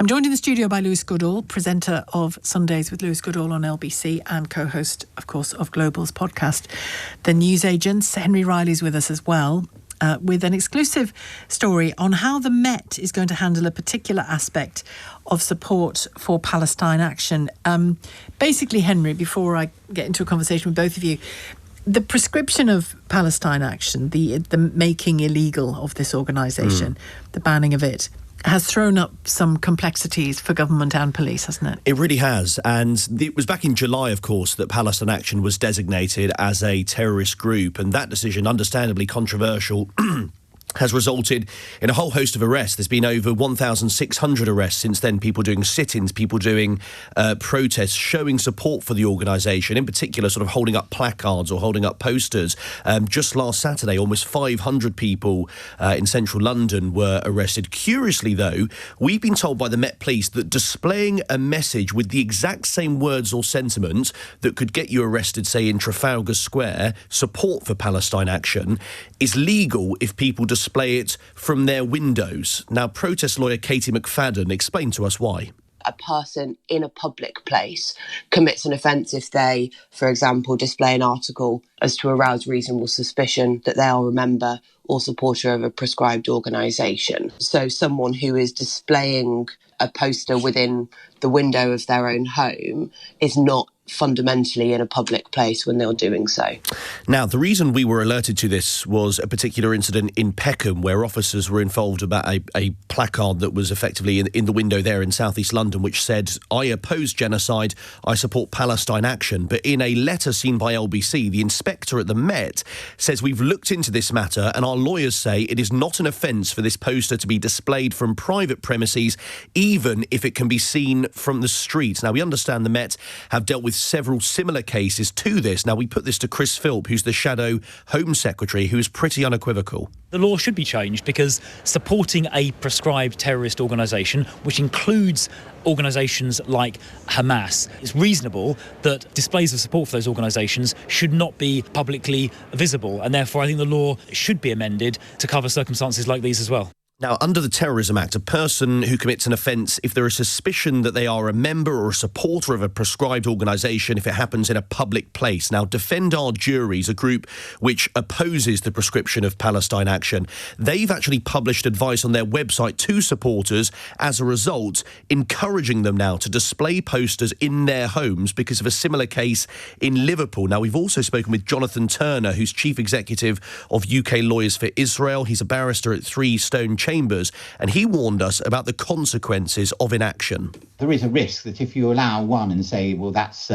I'm joined in the studio by Lewis Goodall, presenter of Sundays with Lewis Goodall on LBC and co-host, of course, of Global's podcast, The Newsagents. Henry Riley's with us as well, with an exclusive story on how the Met is going to handle a particular aspect of support for Palestine action. Basically, Henry, before I get into a conversation with both of you, the prescription of Palestine action, the making illegal of this organisation, the banning of it, has thrown up some complexities for government and police, hasn't it? It really has. And it was back in July, of course, that Palestine Action was designated as a terrorist group. And that decision, understandably controversial, has resulted in a whole host of arrests. There's been over 1,600 arrests since then, people doing sit-ins, people doing protests, showing support for the organisation, in particular sort of holding up placards or holding up posters. Just last Saturday, almost 500 people in central London were arrested. Curiously, though, we've been told by the Met Police that displaying a message with the exact same words or sentiment that could get you arrested, say, in Trafalgar Square, support for Palestine Action, is legal if people display it from their windows. Now, protest lawyer Katie McFadden explained to us why. A person in a public place commits an offence if they, for example, display an article as to arouse reasonable suspicion that they are a member or supporter of a prescribed organisation. So someone who is displaying a poster within the window of their own home is not fundamentally in a public place when they're doing so. Now, the reason we were alerted to this was a particular incident in Peckham where officers were involved about a placard that was effectively in the window there in southeast London, which said, "I oppose genocide, I support Palestine Action." But in a letter seen by LBC, the inspector at the Met says, "We've looked into this matter and our lawyers say it is not an offence for this poster to be displayed from private premises, even if it can be seen from the street." Now, we understand the Met have dealt with several similar cases to this. Now, we put this to Chris Philp, who's the Shadow Home Secretary, who is pretty unequivocal. The law should be changed because supporting a prescribed terrorist organisation, which includes organisations like Hamas, it's reasonable that displays of support for those organisations should not be publicly visible. And therefore, I think the law should be amended to cover circumstances like these as well. Now, under the Terrorism Act, a person who commits an offence, if there is suspicion that they are a member or a supporter of a prescribed organisation, if it happens in a public place. Now, Defend Our Juries, a group which opposes the prescription of Palestine Action, they've actually published advice on their website to supporters as a result, encouraging them now to display posters in their homes because of a similar case in Liverpool. Now, we've also spoken with Jonathan Turner, who's Chief Executive of UK Lawyers for Israel. He's a barrister at Three Stone Chambers, and he warned us about the consequences of inaction. There is a risk that if you allow one and say, well, that's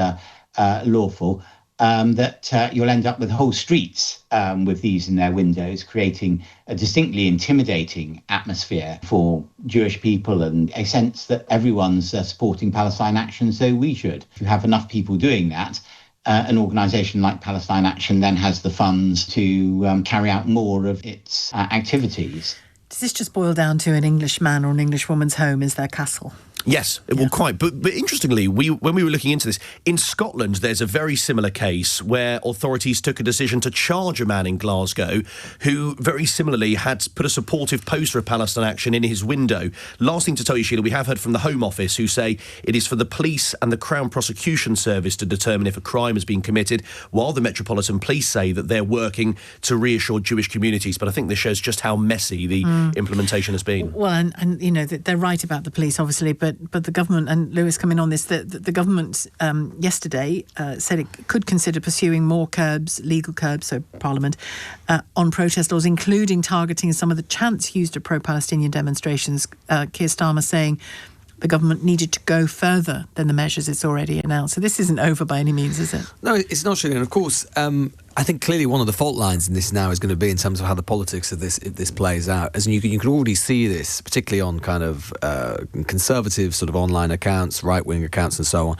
lawful, that you'll end up with whole streets with these in their windows, creating a distinctly intimidating atmosphere for Jewish people and a sense that everyone's supporting Palestine Action, so we should. If you have enough people doing that, an organisation like Palestine Action then has the funds to carry out more of its activities. Does this just boil down to an English man or an English woman's home is their castle? Yes, it will quite. But interestingly, when we were looking into this, in Scotland, there's a very similar case where authorities took a decision to charge a man in Glasgow who very similarly had put a supportive poster of Palestine Action in his window. Last thing to tell you, Sheila, we have heard from the Home Office who say it is for the police and the Crown Prosecution Service to determine if a crime has been committed, while the Metropolitan Police say that they're working to reassure Jewish communities. But I think this shows just how messy the implementation has been. Well, and you know, they're right about the police, obviously, but the government, and Lewis coming on this, the government yesterday said it could consider pursuing more curbs, legal curbs, so Parliament, on protest laws, including targeting some of the chants used at pro-Palestinian demonstrations. Keir Starmer saying the government needed to go further than the measures it's already announced. So this isn't over by any means, is it? No, it's not, Shirley. And of course, I think clearly one of the fault lines in this now is going to be in terms of how the politics of this plays out. As you can already see this, particularly on kind of conservative sort of online accounts, right-wing accounts and so on.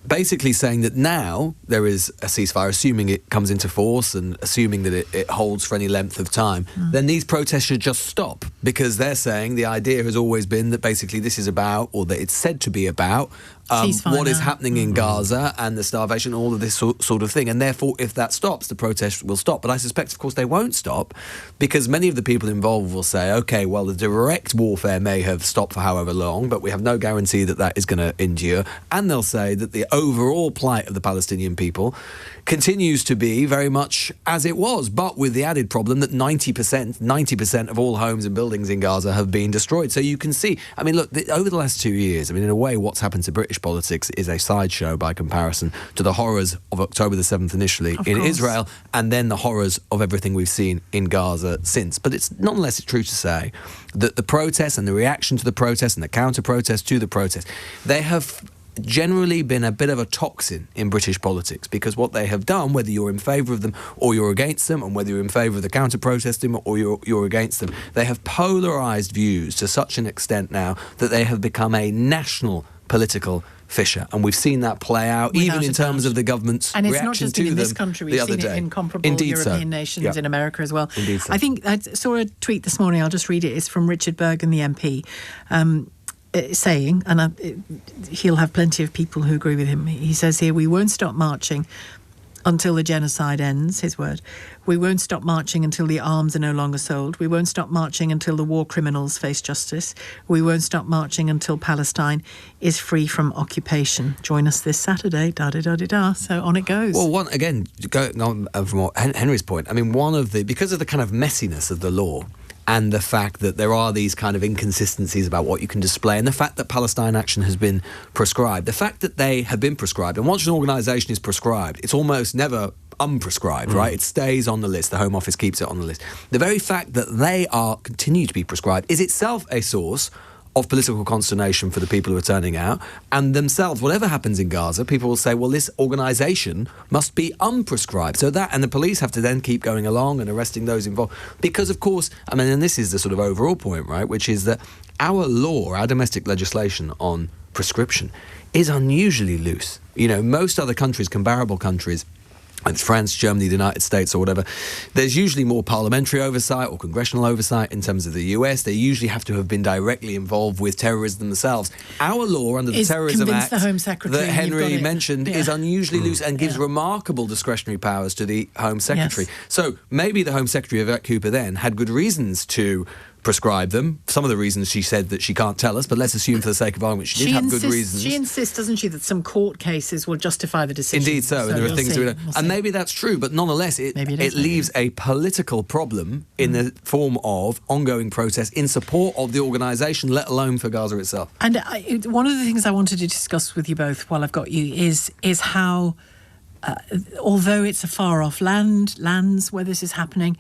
basically saying that now there is a ceasefire, assuming it comes into force and assuming that it holds for any length of time, then these protests should just stop, because they're saying the idea has always been that basically this is about, or that it's said to be about, what is happening in Gaza and the starvation, all of this sort of thing. And therefore, if that stops, the protest will stop. But I suspect, of course, they won't stop, because many of the people involved will say, OK, well, the direct warfare may have stopped for however long, but we have no guarantee that that is going to endure. And they'll say that the overall plight of the Palestinian people continues to be very much as it was, but with the added problem that 90% of all homes and buildings in Gaza have been destroyed. So you can see, I mean, look, over the last 2 years, I mean, in a way, what's happened to British politics is a sideshow by comparison to the horrors of October the 7th initially in Israel, and then the horrors of everything we've seen in Gaza since. But it's nonetheless true to say that the protests and the reaction to the protests and the counter-protests to the protests, they have generally been a bit of a toxin in British politics, because what they have done, whether you're in favour of them or you're against them, and whether you're in favour of the counter-protesting or you're against them, they have polarised views to such an extent now that they have become a national political fissure, and we've seen that play out even in terms of the government's reaction to them. And it's not just in this country, we've seen it in comparable European nations, in America as well. Indeed so. I think I saw a tweet this morning, I'll just read it, it's from Richard Bergen, the MP, saying, and he'll have plenty of people who agree with him, he says here, we won't stop marching until the genocide ends, his word. We won't stop marching until the arms are no longer sold. We won't stop marching until the war criminals face justice. We won't stop marching until Palestine is free from occupation. Join us this Saturday, da-da-da-da-da. So on it goes. Well, going on from Henry's point, I mean, because of the kind of messiness of the law, and the fact that there are these kind of inconsistencies about what you can display, and the fact that Palestine action has been prescribed, the fact that they have been prescribed, and once an organisation is prescribed, it's almost never unprescribed, right? It stays on the list. The Home Office keeps it on the list. The very fact that they continue to be prescribed is itself a source of political consternation for the people who are turning out, and themselves, whatever happens in Gaza, people will say, well, this organisation must be unprescribed. So that, and the police have to then keep going along and arresting those involved. Because, of course, I mean, and this is the sort of overall point, right, which is that our law, our domestic legislation on prescription is unusually loose. You know, most other countries, comparable countries, and France, Germany, the United States or whatever, there's usually more parliamentary oversight or congressional oversight. In terms of the US, they usually have to have been directly involved with terrorism themselves. Our law under the Terrorism Act the Home Secretary that Henry mentioned is unusually loose and gives remarkable discretionary powers to the Home Secretary. Yes. So maybe the Home Secretary, Yvette Cooper, then had good reasons to prescribe them. Some of the reasons she said that she can't tell us, but let's assume for the sake of argument she did have good reasons. She insists, doesn't she, that some court cases will justify the decision. Indeed so, and there are things we don't. And maybe that's true, but nonetheless it leaves a political problem in the form of ongoing protests in support of the organisation, let alone for Gaza itself. And one of the things I wanted to discuss with you both while I've got you is how, although it's a far-off lands where this is happening,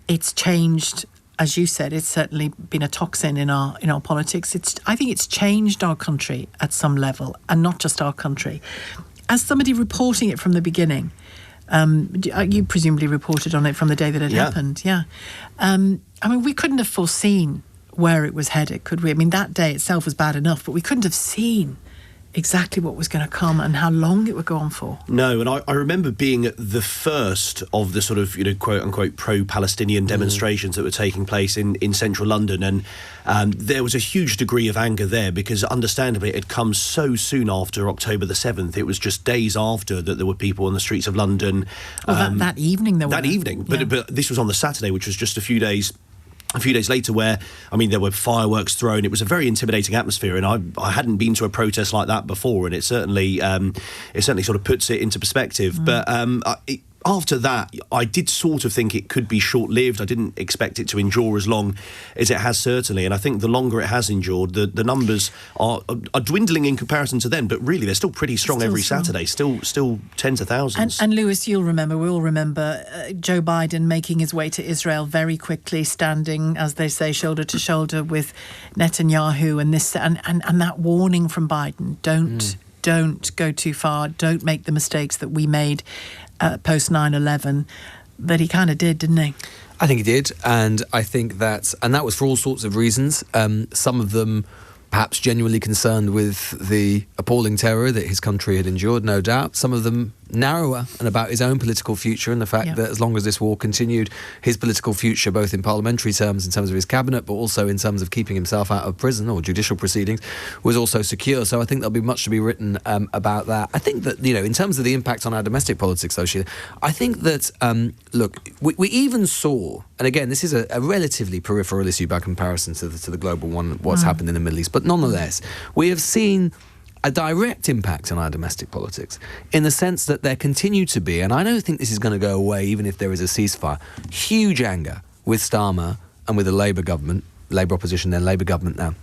it's changed. As you said, it's certainly been a toxin in our politics. I think it's changed our country at some level, and not just our country. As somebody reporting it from the beginning, you presumably reported on it from the day that it happened. Yeah. I mean, we couldn't have foreseen where it was headed, could we? I mean, that day itself was bad enough, but we couldn't have seen exactly what was going to come and how long it would go on for. No, and I remember being at the first of the sort of, quote-unquote pro-Palestinian demonstrations that were taking place in central London, and there was a huge degree of anger there because, understandably, it had come so soon after October the 7th. It was just days after that there were people on the streets of London. Well, that evening there were. That evening, but this was on the Saturday, which was just a few days later, where, I mean, there were fireworks thrown. It was a very intimidating atmosphere, and I hadn't been to a protest like that before, and it certainly sort of puts it into perspective. But after that, I did sort of think it could be short-lived. I didn't expect it to endure as long as it has, certainly. And I think the longer it has endured, the numbers are dwindling in comparison to then. But really, they're still pretty strong every Saturday. Still tens of thousands. And Lewis, we all remember Joe Biden making his way to Israel very quickly, standing, as they say, shoulder to shoulder with Netanyahu, and that warning from Biden: don't go too far, don't make the mistakes that we made post 9/11, that he kind of did, didn't he? I think he did, and I think that was for all sorts of reasons. Some of them perhaps genuinely concerned with the appalling terror that his country had endured, no doubt. Some of them narrower and about his own political future and the fact that as long as this war continued, his political future, both in parliamentary terms, in terms of his cabinet, but also in terms of keeping himself out of prison or judicial proceedings, was also secure. So I think there'll be much to be written about that. I think that, in terms of the impact on our domestic politics, though, Sheila, I think that, look, we even saw, and again, this is a relatively peripheral issue by comparison to the global one, what's happened in the Middle East, but nonetheless, we have seen a direct impact on our domestic politics in the sense that there continue to be, and I don't think this is going to go away even if there is a ceasefire, huge anger with Starmer and with the Labour government, Labour opposition then, Labour government now,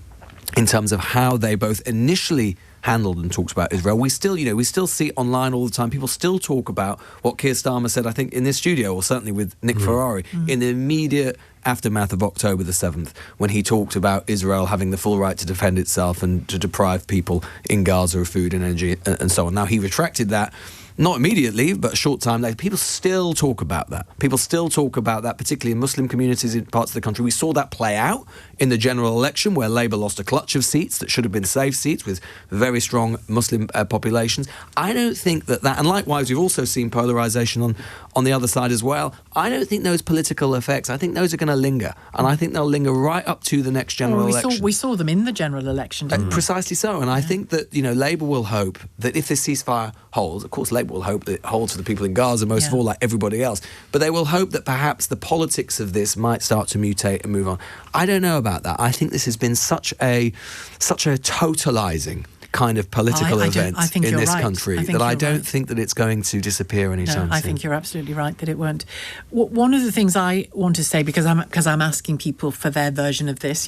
in terms of how they both initially handled and talked about Israel. We still see online all the time, people still talk about what Keir Starmer said, I think, in this studio, or certainly with Nick Ferrari, in the immediate aftermath of October the 7th, when he talked about Israel having the full right to defend itself and to deprive people in Gaza of food and energy and so on. Now, he retracted that, not immediately, but a short time later. People still talk about that. People still talk about that, particularly in Muslim communities in parts of the country. We saw that play out in the general election, where Labour lost a clutch of seats that should have been safe seats with very strong Muslim populations. I don't think that, and likewise, we've also seen polarisation on the other side as well. I don't think those political effects, I think those are going to linger. And I think they'll linger right up to the next general election. We saw them in the general election, didn't we? Precisely so. And I think that, Labour will hope that if this ceasefire holds, of course, Labour will hope that it holds for the people in Gaza, most of all, like everybody else. But they will hope that perhaps the politics of this might start to mutate and move on. I don't know about that. I think this has been such a totalising kind of political event in this country that I don't think that it's going to disappear anytime soon. I think you're absolutely right that it won't. One of the things I want to say, because I'm asking people for their version of this,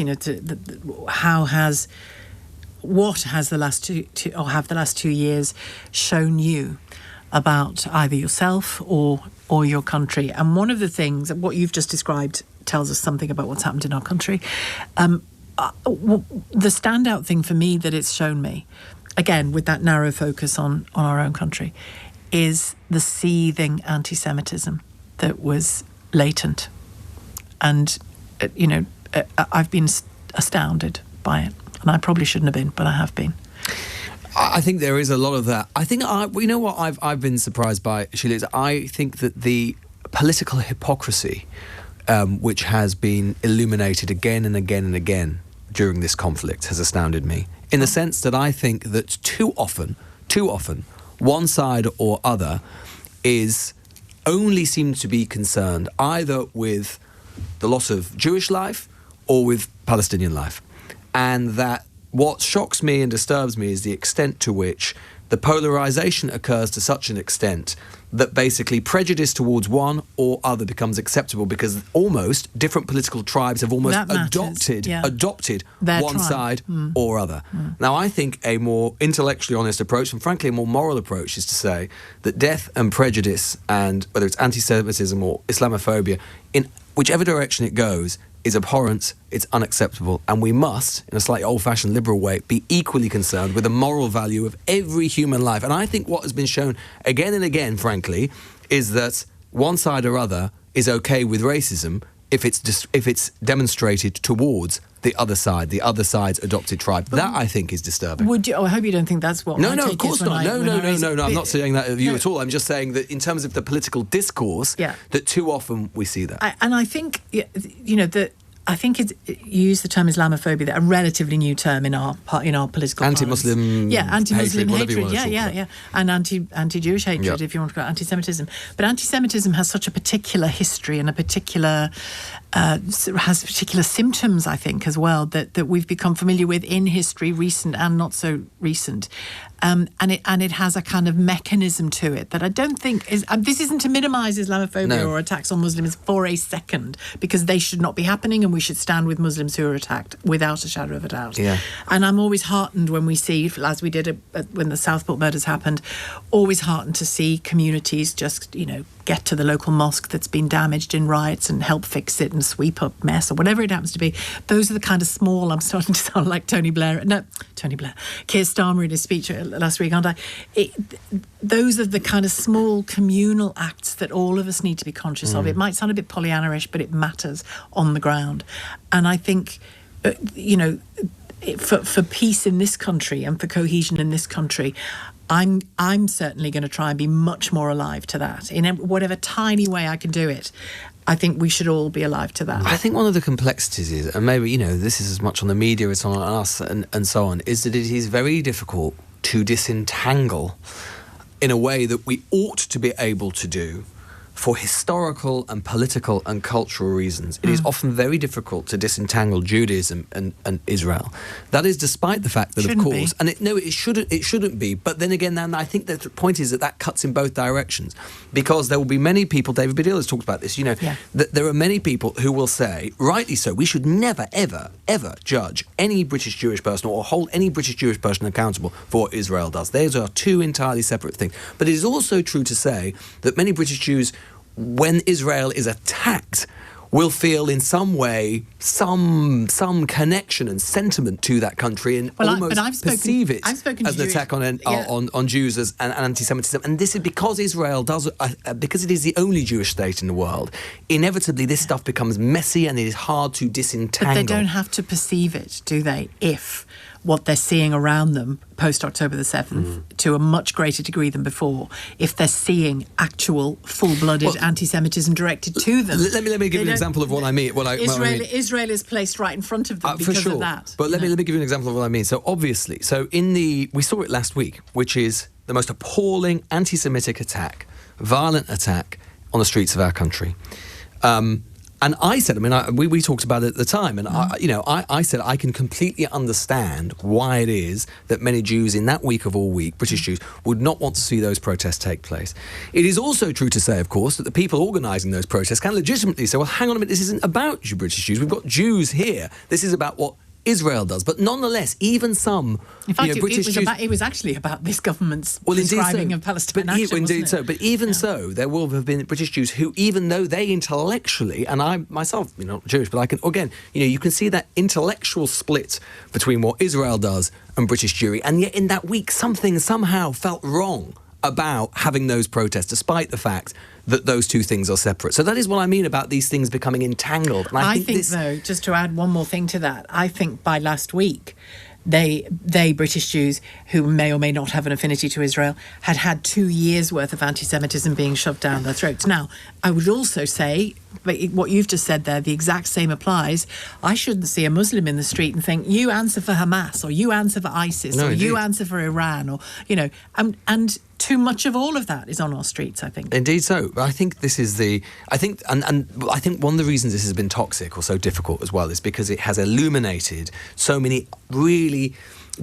what has the last two years shown you about either yourself or your country? And one of the things, what you've just described tells us something about what's happened in our country. The standout thing for me that it's shown me, again, with that narrow focus on our own country, is the seething anti-Semitism that was latent. And, I've been astounded by it. And I probably shouldn't have been, but I have been. I think there is a lot of that. I think, what I've been surprised by, Sheila, is I think that the political hypocrisy which has been illuminated again and again and again during this conflict has astounded me, in the sense that I think that too often, one side or other only seems to be concerned either with the loss of Jewish life or with Palestinian life. And that what shocks me and disturbs me is the extent to which the polarisation occurs to such an extent that basically prejudice towards one or other becomes acceptable, because almost different political tribes have almost adopted one side or other. Now, I think a more intellectually honest approach, and frankly a more moral approach, is to say that death and prejudice, and whether it's anti-Semitism or Islamophobia, in whichever direction it goes, is abhorrent, it's unacceptable, and we must, in a slightly old-fashioned liberal way, be equally concerned with the moral value of every human life. And I think what has been shown again and again, frankly, is that one side or other is okay with racism if it's demonstrated towards the other side's adopted tribe. That, I think, is disturbing. I hope you don't think that's what. No, of course not. No. I'm not saying that of you at all. I'm just saying that in terms of the political discourse, that too often we see that. And I think, I think you use the term Islamophobia, a relatively new term in our political anti-Muslim, anti-Muslim hatred, and anti-Jewish hatred, yep. if you want to call it anti-Semitism. But anti-Semitism has such a particular history and has particular symptoms, I think, as well, that we've become familiar with in history, recent and not so recent. And it has a kind of mechanism to it that I don't think is. This isn't to minimise Islamophobia or attacks on Muslims for a second, because they should not be happening, and we should stand with Muslims who are attacked without a shadow of a doubt. Yeah. And I'm always heartened when we see, as we did when the Southport murders happened, always heartened to see communities just get to the local mosque that's been damaged in riots and help fix it and sweep up mess or whatever it happens to be. Those are the kind of small. I'm starting to sound like Keir Starmer in his speech last week, aren't I? Those are the kind of small communal acts that all of us need to be conscious of. It might sound a bit Pollyanna-ish, but it matters on the ground. And I think, for peace in this country and for cohesion in this country, I'm certainly going to try and be much more alive to that in whatever tiny way I can do it. I think we should all be alive to that. I think one of the complexities is, and maybe, this is as much on the media as on us and so on, is that it is very difficult to disentangle in a way that we ought to be able to do for historical and political and cultural reasons. It is often very difficult to disentangle Judaism and Israel. That is despite the fact that, Shouldn't of course, be. and it shouldn't be. But then again, I think the point is that cuts in both directions, because there will be many people. David Baddiel has talked about this. That there are many people who will say, rightly so, we should never, ever, ever judge any British Jewish person or hold any British Jewish person accountable for what Israel does. Those are two entirely separate things. But it is also true to say that many British Jews, when Israel is attacked, will feel in some way some connection and sentiment to that country and perceive it as an attack on Jews as an anti-Semitism. And this is because Israel does, because it is the only Jewish state in the world, inevitably this stuff becomes messy and it is hard to disentangle. But they don't have to perceive it, do they, if what they're seeing around them post-October the 7th to a much greater degree than before, if they're seeing actual full-blooded anti-Semitism directed to them. Let me give you an example of what I mean. Israel is placed right in front of them because of that. But let me give you an example of what I mean. So obviously, we saw it last week, which is the most appalling anti-Semitic attack, violent attack on the streets of our country. And I said, we talked about it at the time, and I said I can completely understand why it is that many Jews in that week of all week, British Jews, would not want to see those protests take place. It is also true to say, of course, that the people organising those protests can legitimately say, well, hang on a minute, this isn't about you British Jews. We've got Jews here. This is about what Israel does. But nonetheless, even some British Jews... it was actually about this government's prescribing of Palestine action, indeed so. But even so, there will have been British Jews who, even though they intellectually, and I myself, not Jewish, but I can, again, you can see that intellectual split between what Israel does and British Jewry, and yet in that week something somehow felt wrong about having those protests, despite the fact that those two things are separate. So that is what I mean about these things becoming entangled. And I think though, just to add one more thing to that, I think by last week, they British Jews who may or may not have an affinity to Israel had 2 years worth of anti-Semitism being shoved down their throats. Now, I would also say, but what you've just said there, the exact same applies. I shouldn't see a Muslim in the street and think, you answer for Hamas, or you answer for ISIS, or you answer for Iran, or, and too much of all of that is on our streets, I think. Indeed so. But I think this is I think one of the reasons this has been toxic or so difficult as well is because it has illuminated so many really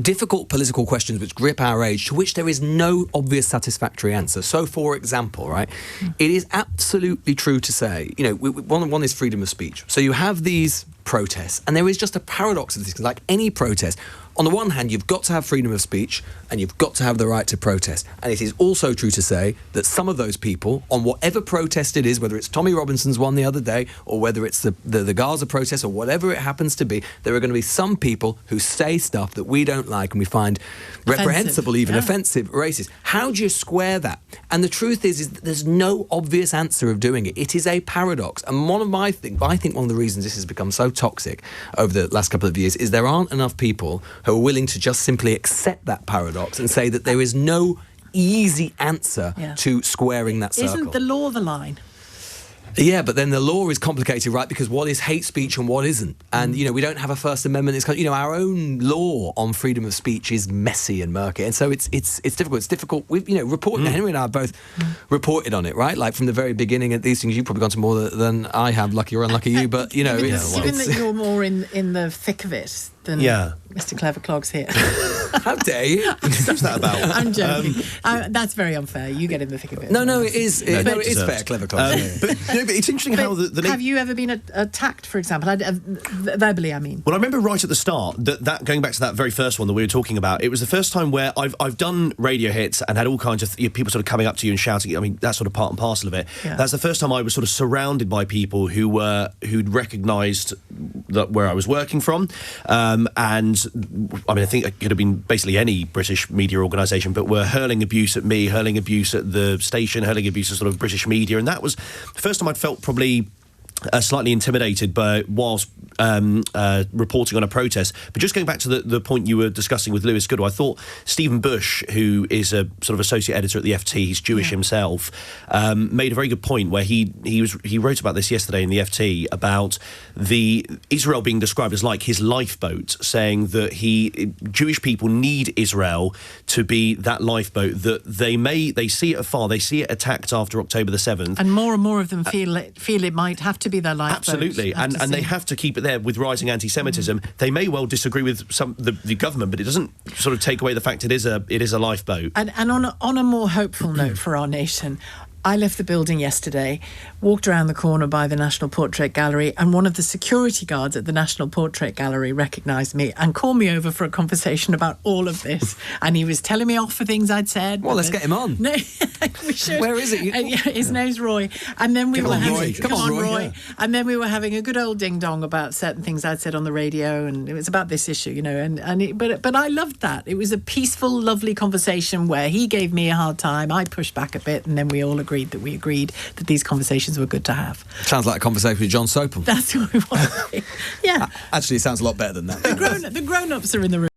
difficult political questions which grip our age, to which there is no obvious satisfactory answer. So, for example, it is absolutely true to say, one is freedom of speech. So you have these protests, and there is just a paradox of this, like any protest. On the one hand, you've got to have freedom of speech and you've got to have the right to protest. And it is also true to say that some of those people, on whatever protest it is, whether it's Tommy Robinson's one the other day or whether it's the Gaza protest or whatever it happens to be, there are going to be some people who say stuff that we don't like and we find reprehensible, offensive, racist. How do you square that? And the truth is that there's no obvious answer of doing it. It is a paradox. And I think one of the reasons this has become so toxic over the last couple of years is there aren't enough people who are willing to just simply accept that paradox and say that there is no easy answer to squaring that circle. Isn't the law the line? Yeah, but then the law is complicated, right? Because what is hate speech and what isn't? And, we don't have a First Amendment. It's our own law on freedom of speech is messy and murky. And so it's difficult. It's difficult. We've, reported, Henry and I have both reported on it, right? Like from the very beginning at these things, you've probably gone to more than I have, lucky or unlucky you, but, given that you're more in the thick of it than Mr. Clever Clogs here. How dare you? What's that about? I'm joking. That's very unfair. You get in the thick of it. No, it is. It is fair, Clever Clogs. But it's interesting how have you ever been attacked, for example, verbally? I mean. Well, I remember right at the start that going back to that very first one that we were talking about. It was the first time where I've done radio hits and had all kinds of people sort of coming up to you and shouting. I mean, that's sort of part and parcel of it. Yeah. That's the first time I was sort of surrounded by people who'd recognised that where I was working from. And I mean, I think it could have been basically any British media organisation, but were hurling abuse at me, hurling abuse at the station, hurling abuse at sort of British media. And that was the first time I'd felt probably slightly intimidated whilst reporting on a protest. But just going back to the point you were discussing with Lewis Goodall, I thought Stephen Bush, who is a sort of associate editor at the FT, he's Jewish himself, made a very good point where he wrote about this yesterday in the FT about the Israel being described as like his lifeboat, saying that Jewish people need Israel to be that lifeboat, that they see it afar, they see it attacked after October the 7th. And more of them feel it might have to be their lifeboat. Absolutely, and they have to keep it there with rising anti-Semitism. They may well disagree with the government, but it doesn't sort of take away the fact it is a lifeboat. And on a more hopeful note for our nation, I left the building yesterday, walked around the corner by the National Portrait Gallery, and one of the security guards at the National Portrait Gallery recognised me and called me over for a conversation about all of this. And he was telling me off for things I'd said. Well, let's get him on. No, we should. Where is it? His name's Roy. And then we were having... Come on, Roy. Yeah. And then we were having a good old ding-dong about certain things I'd said on the radio, and it was about this issue, you know. But I loved that. It was a peaceful, lovely conversation where he gave me a hard time, I pushed back a bit, and then we all agreed that these conversations were good to have. Sounds like a conversation with John Sopel. That's what we want. Yeah. Actually, it sounds a lot better than that. The grown-ups are in the room.